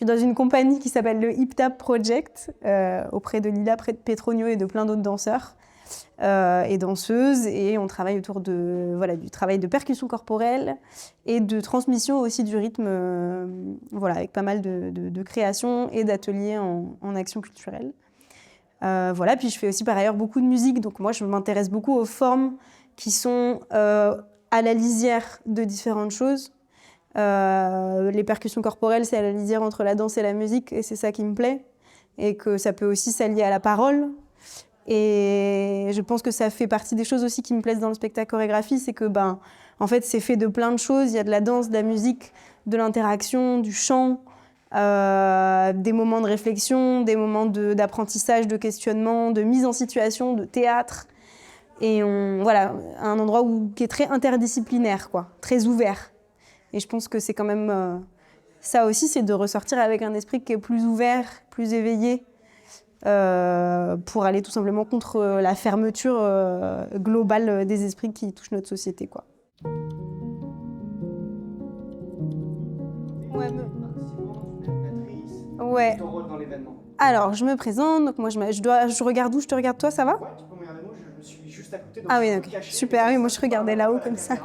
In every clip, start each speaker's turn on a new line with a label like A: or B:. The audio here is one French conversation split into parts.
A: suis dans une compagnie qui s'appelle le Hip Tap Project, auprès de Lila Petronio et de plein d'autres danseurs et danseuses. Et on travaille autour du travail de percussion corporelle et de transmission aussi du rythme, avec pas mal de créations et d'ateliers en action culturelle. Puis je fais aussi par ailleurs beaucoup de musique, donc moi je m'intéresse beaucoup aux formes qui sont à la lisière de différentes choses. Les percussions corporelles, c'est à la lisière entre la danse et la musique, et c'est ça qui me plaît, et que ça peut aussi s'allier à la parole. Et je pense que ça fait partie des choses aussi qui me plaisent dans le spectacle chorégraphie, c'est que en fait c'est fait de plein de choses. Il y a de la danse, de la musique, de l'interaction, du chant, des moments de réflexion, des moments d'apprentissage, de questionnement, de mise en situation, de théâtre. Et un endroit qui est très interdisciplinaire, quoi, très ouvert. Et je pense que c'est quand même ça aussi, c'est de ressortir avec un esprit qui est plus ouvert, plus éveillé, pour aller tout simplement contre la fermeture globale des esprits qui touchent notre société, quoi. Ouais.
B: Ton rôle dans l'événement.
A: Alors, je me présente, donc moi je regarde où? Je te regarde toi, ça va?
B: Ouais, tu peux me regarder moi, je me suis juste à côté. Donc
A: ah oui, ok, super, oui, moi je regardais là-haut comme ça.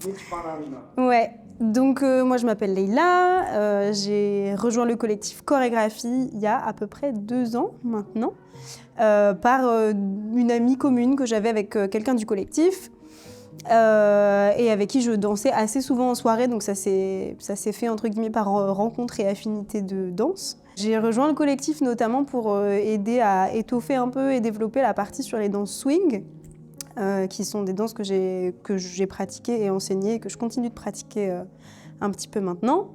B: Mais tu parles à un minimum.
A: Ouais, donc moi je m'appelle Leïla, j'ai rejoint le collectif Chorégraphie il y a à peu près 2 ans maintenant, par une amie commune que j'avais avec quelqu'un du collectif. Et avec qui je dansais assez souvent en soirée, donc ça s'est fait entre guillemets par rencontre et affinité de danse. J'ai rejoint le collectif notamment pour aider à étoffer un peu et développer la partie sur les danses swing, qui sont des danses que j'ai pratiquées et enseignées et que je continue de pratiquer un petit peu maintenant.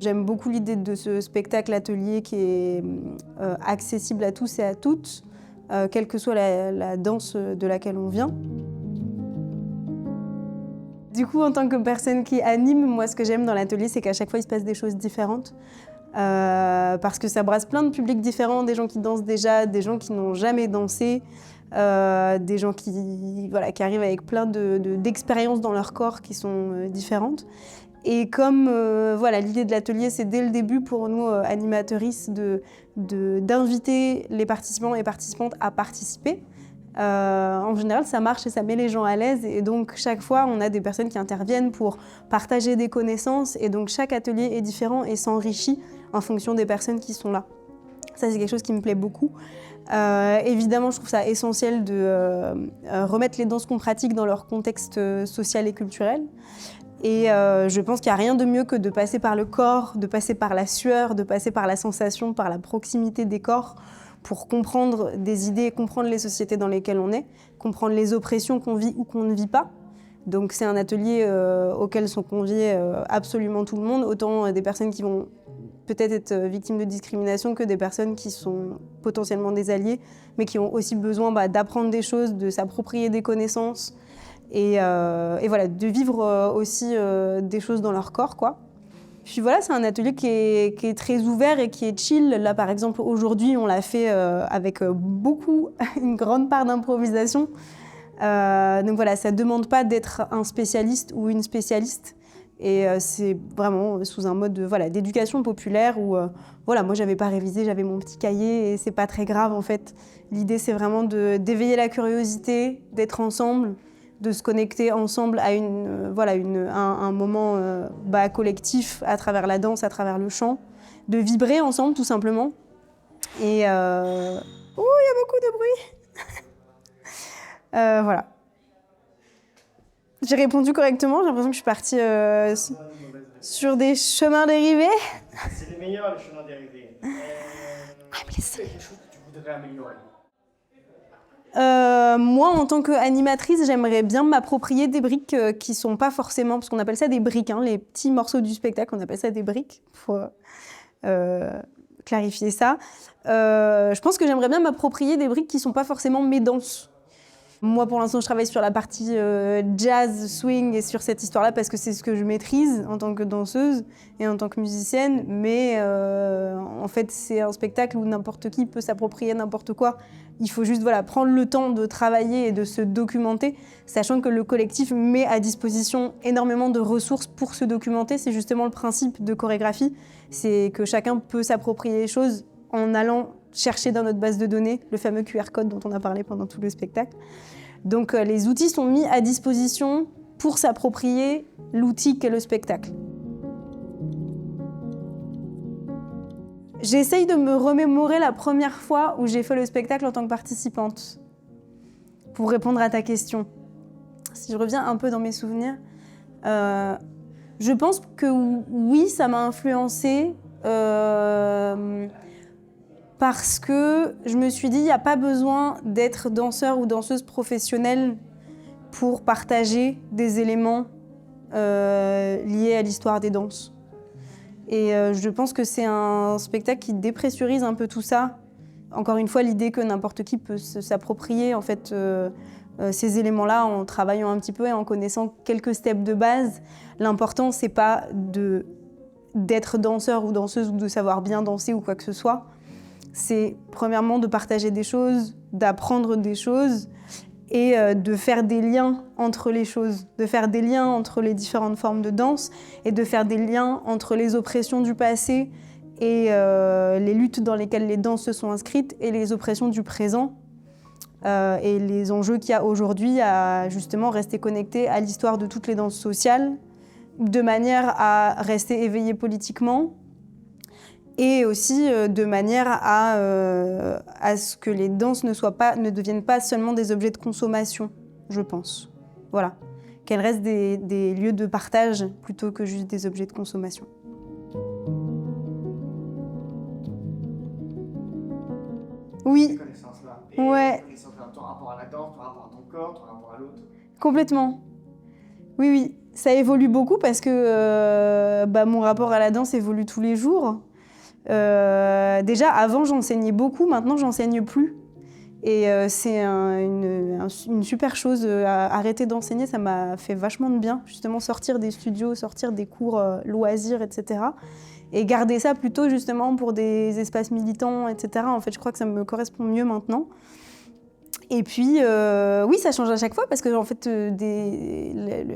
A: J'aime beaucoup l'idée de ce spectacle atelier qui est accessible à tous et à toutes, quelle que soit la danse de laquelle on vient. Du coup, en tant que personne qui anime, moi, ce que j'aime dans l'atelier, c'est qu'à chaque fois, il se passe des choses différentes. Parce que ça brasse plein de publics différents, des gens qui dansent déjà, des gens qui n'ont jamais dansé, des gens qui arrivent avec plein d'expériences dans leur corps qui sont différentes. Et comme l'idée de l'atelier, c'est dès le début pour nous, animatrices, d'inviter les participants et participantes à participer. En général, ça marche et ça met les gens à l'aise. Et donc, chaque fois, on a des personnes qui interviennent pour partager des connaissances. Et donc, chaque atelier est différent et s'enrichit en fonction des personnes qui sont là. Ça, c'est quelque chose qui me plaît beaucoup. Évidemment, je trouve ça essentiel de remettre les danses qu'on pratique dans leur contexte social et culturel. Et je pense qu'il n'y a rien de mieux que de passer par le corps, de passer par la sueur, de passer par la sensation, par la proximité des corps, pour comprendre des idées, comprendre les sociétés dans lesquelles on est, comprendre les oppressions qu'on vit ou qu'on ne vit pas. Donc c'est un atelier auquel sont conviés absolument tout le monde, autant des personnes qui vont peut-être être victimes de discrimination que des personnes qui sont potentiellement des alliés, mais qui ont aussi besoin d'apprendre des choses, de s'approprier des connaissances et de vivre aussi des choses dans leur corps, quoi. Puis c'est un atelier qui est très ouvert et qui est chill. Là, par exemple, aujourd'hui, on l'a fait avec une grande part d'improvisation. Donc ça ne demande pas d'être un spécialiste ou une spécialiste. Et c'est vraiment sous un mode d'éducation populaire où moi, j'avais pas révisé, j'avais mon petit cahier et c'est pas très grave en fait. L'idée, c'est vraiment d'éveiller la curiosité, d'être ensemble, de se connecter ensemble à un moment collectif à travers la danse, à travers le chant, de vibrer ensemble tout simplement. Et il y a beaucoup de bruit. Voilà. J'ai répondu correctement, j'ai l'impression que je suis partie sur des chemins dérivés.
B: C'est les meilleurs, les chemins dérivés. Est-ce qu'il y a quelque chose que tu voudrais améliorer?
A: Moi, en tant qu'animatrice, j'aimerais bien m'approprier des briques qui sont pas forcément, parce qu'on appelle ça des briques, hein, les petits morceaux du spectacle, on appelle ça des briques, pour clarifier ça. Je pense que j'aimerais bien m'approprier des briques qui sont pas forcément mes danses. Moi, pour l'instant, je travaille sur la partie jazz, swing et sur cette histoire-là parce que c'est ce que je maîtrise en tant que danseuse et en tant que musicienne. Mais en en fait, c'est un spectacle où n'importe qui peut s'approprier n'importe quoi. Il faut juste prendre le temps de travailler et de se documenter, sachant que le collectif met à disposition énormément de ressources pour se documenter. C'est justement le principe de chorégraphie, c'est que chacun peut s'approprier les choses en allant chercher dans notre base de données le fameux QR code dont on a parlé pendant tout le spectacle. Donc les outils sont mis à disposition pour s'approprier l'outil qu'est le spectacle. J'essaye de me remémorer la première fois où j'ai fait le spectacle en tant que participante, pour répondre à ta question. Si je reviens un peu dans mes souvenirs, je pense que oui, ça m'a influencée parce que je me suis dit, il n'y a pas besoin d'être danseur ou danseuse professionnelle pour partager des éléments liés à l'histoire des danses. Et je pense que c'est un spectacle qui dépressurise un peu tout ça. Encore une fois, l'idée que n'importe qui peut s'approprier en fait, ces éléments-là en travaillant un petit peu et en connaissant quelques steps de base. L'important, c'est pas d'être danseur ou danseuse ou de savoir bien danser ou quoi que ce soit. C'est premièrement de partager des choses, d'apprendre des choses et de faire des liens entre les choses, de faire des liens entre les différentes formes de danse et de faire des liens entre les oppressions du passé et les luttes dans lesquelles les danses se sont inscrites et les oppressions du présent et les enjeux qu'il y a aujourd'hui à justement rester connecté à l'histoire de toutes les danses sociales de manière à rester éveillé politiquement et aussi de manière à ce que les danses ne deviennent pas seulement des objets de consommation, je pense. Voilà, qu'elles restent des lieux de partage plutôt que juste des objets de consommation. Oui.
B: Ces connaissances-là. Et
A: Ouais.
B: ton rapport à la danse, ton rapport à ton corps, ton rapport à l'autre.
A: Complètement. Oui, oui. Ça évolue beaucoup parce que mon rapport à la danse évolue tous les jours. Déjà, avant, j'enseignais beaucoup, maintenant, j'enseigne plus. Et c'est une super chose. Arrêter d'enseigner, ça m'a fait vachement de bien. Justement, sortir des studios, sortir des cours loisirs, etc. Et garder ça plutôt, justement, pour des espaces militants, etc. En fait, je crois que ça me correspond mieux maintenant. Et puis, oui, ça change à chaque fois parce que en fait,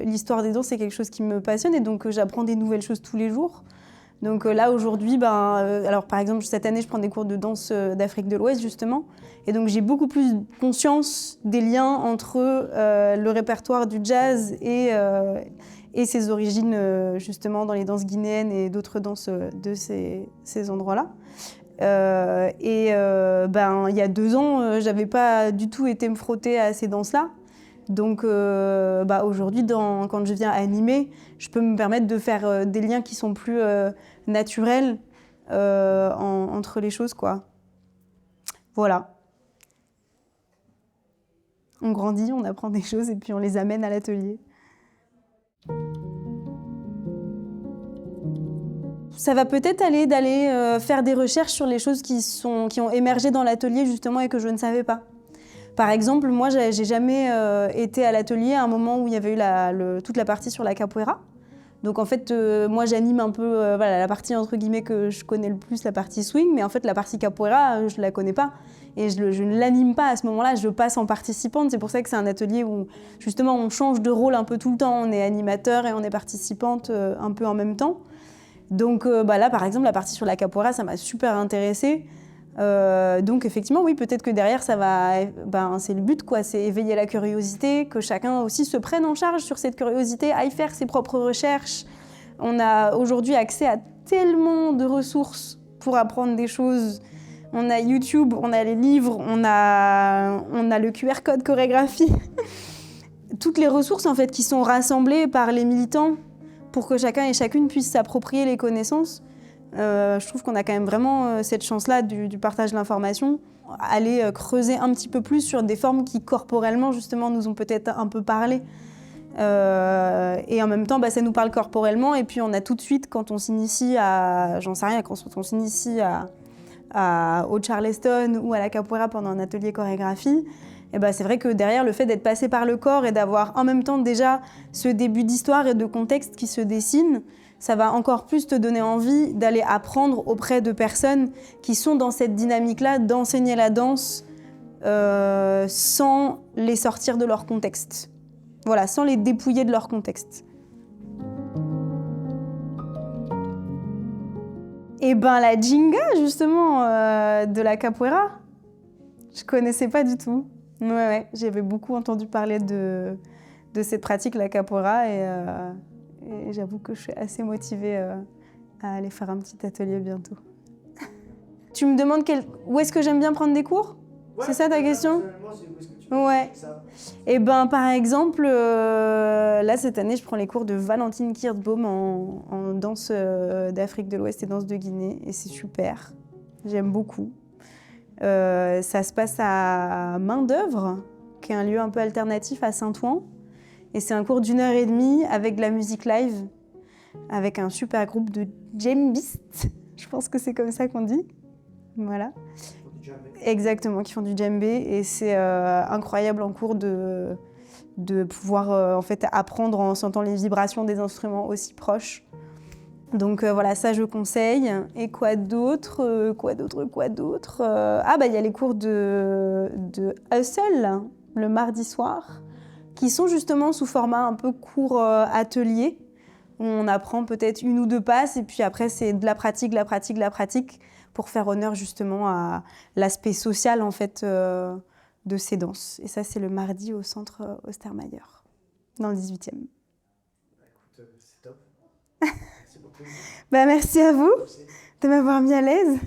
A: l'histoire des danses, c'est quelque chose qui me passionne et donc j'apprends des nouvelles choses tous les jours. Donc là, aujourd'hui, alors par exemple, cette année, je prends des cours de danse d'Afrique de l'Ouest, justement. Et donc, j'ai beaucoup plus conscience des liens entre le répertoire du jazz et ses origines, justement, dans les danses guinéennes et d'autres danses de ces endroits-là. Il y a 2 ans, j'avais pas du tout été me frotter à ces danses-là. Donc aujourd'hui, quand je viens animer, je peux me permettre de faire des liens qui sont plus naturels entre les choses, quoi. Voilà. On grandit, on apprend des choses et puis on les amène à l'atelier. Ça va peut-être d'aller faire des recherches sur les choses qui ont émergé dans l'atelier justement et que je ne savais pas. Par exemple, moi, j'ai jamais été à l'atelier à un moment où il y avait eu toute la partie sur la capoeira. Donc en fait, moi, j'anime un peu la partie entre guillemets que je connais le plus, la partie swing, mais en fait, la partie capoeira, je la connais pas. Et je ne l'anime pas à ce moment-là, je passe en participante. C'est pour ça que c'est un atelier où justement on change de rôle un peu tout le temps. On est animateur et on est participante un peu en même temps. Donc là, par exemple, la partie sur la capoeira, ça m'a super intéressée. Donc effectivement, oui, peut-être que derrière, ça va, c'est le but, quoi, c'est éveiller la curiosité, que chacun aussi se prenne en charge sur cette curiosité, aille faire ses propres recherches. On a aujourd'hui accès à tellement de ressources pour apprendre des choses. On a YouTube, on a les livres, on a le QR code chorégraphie. Toutes les ressources en fait qui sont rassemblées par les militants pour que chacun et chacune puisse s'approprier les connaissances. Je trouve qu'on a quand même vraiment cette chance-là du partage de l'information. Aller creuser un petit peu plus sur des formes qui corporellement justement nous ont peut-être un peu parlé. Et en même temps, ça nous parle corporellement et puis on a tout de suite, quand on s'initie à, j'en sais rien, quand on s'initie au Charleston ou à la capoeira pendant un atelier chorégraphie, et c'est vrai que derrière le fait d'être passé par le corps et d'avoir en même temps déjà ce début d'histoire et de contexte qui se dessine, ça va encore plus te donner envie d'aller apprendre auprès de personnes qui sont dans cette dynamique-là, d'enseigner la danse sans les sortir de leur contexte. Voilà, sans les dépouiller de leur contexte. Et ben la Ginga, justement, de la capoeira, je connaissais pas du tout. Ouais, j'avais beaucoup entendu parler de cette pratique, la capoeira, et j'avoue que je suis assez motivée à aller faire un petit atelier bientôt. Tu me demandes où est-ce que j'aime bien prendre des cours? Ouais, c'est ça ta question? Ouais. Et ben par exemple, là cette année, je prends les cours de Valentine Kirtbaum en danse d'Afrique de l'Ouest et danse de Guinée, et c'est super. J'aime beaucoup. Ça se passe à Main d'œuvre, qui est un lieu un peu alternatif à Saint-Ouen. Et c'est un cours d'1h30 avec de la musique live, avec un super groupe de djembistes. Je pense que c'est comme ça qu'on dit. Voilà. Exactement, qui font du djembé. Et c'est incroyable en cours de pouvoir en fait, apprendre en sentant les vibrations des instruments aussi proches. Donc voilà, ça je conseille. Et quoi d'autre? Ah bah il y a les cours de Hustle, le mardi soir, qui sont justement sous format un peu cours atelier, où on apprend peut-être 1 ou 2 passes, et puis après c'est de la pratique, pour faire honneur justement à l'aspect social en fait de ces danses. Et ça c'est le mardi au centre Ostermayer, dans le 18e.
B: Écoute, c'est top. Merci beaucoup.
A: Merci à vous de m'avoir mis à l'aise.